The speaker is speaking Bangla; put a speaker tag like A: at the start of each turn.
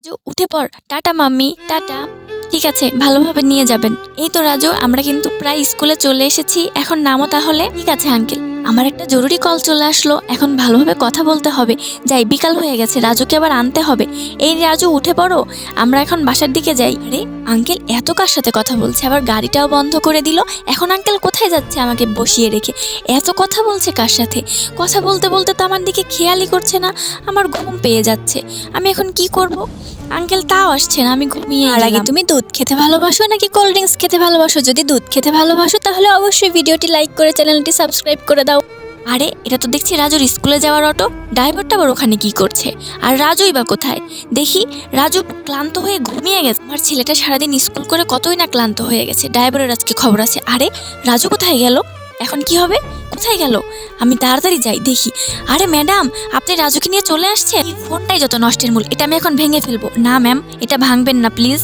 A: উঠে পড়, টাটা মাম্মি, টাটা। ঠিক আছে, ভালোভাবে নিয়ে যাবেন। এই তো রাজু, আমরা কিন্তু প্রায় স্কুলে চলে এসেছি, এখন নামো তাহলে। ঠিক আছে আঙ্কেল, আমার একটা জরুরি কল চলে আসলো, এখন ভালোভাবে কথা বলতে হবে। যাই, বিকাল হয়ে গেছে, রাজুকে আবার আনতে হবে। এই রাজু উঠে পড়ো, আমরা এখন বাসার দিকে যাই। আরে আঙ্কেল এত কার সাথে কথা বলছে, আবার গাড়িটাও বন্ধ করে দিল। এখন আঙ্কেল কোথায় যাচ্ছে আমাকে বসিয়ে রেখে? এত কথা বলছে কার সাথে? কথা বলতে বলতে তো আমার দিকে খেয়ালই করছে না। আমার ঘুম পেয়ে যাচ্ছে, আমি এখন কি করব? আঙ্কেল তাও আসছে না, আমি ঘুমিয়ে
B: আর আগে তুমি দুধ খেতে ভালোবাসো নাকি কোল্ড ড্রিঙ্কস খেতে ভালোবাসো? যদি দুধ খেতে ভালোবাসো তাহলে অবশ্যই ভিডিওটি লাইক করে চ্যানেলটি সাবস্ক্রাইব করে দাও।
A: আরে এটা তো দেখছি রাজুর স্কুলে যাওয়ার অটো। ড্রাইভারটা আবার ওখানে কি করছে? আর রাজুই বা কোথায়? দেখি, রাজু ক্লান্ত হয়ে ঘুমিয়ে গেছে। আমার ছেলেটা সারাদিন স্কুল করে কতই না ক্লান্ত হয়ে গেছে, ড্রাইভারের আজকে খবর আছে। আরে রাজু কোথায় গেল? এখন কি হবে? কোথায় গেল? আমি তাড়াতাড়ি যাই দেখি। আরে ম্যাডাম, আপনি রাজুকে নিয়ে চলে আসছেন? এই ফোনটাই যত নষ্টের মূল, এটা আমি এখন ভেঙে ফেলবো। না ম্যাম, এটা ভাঙবেন না প্লিজ।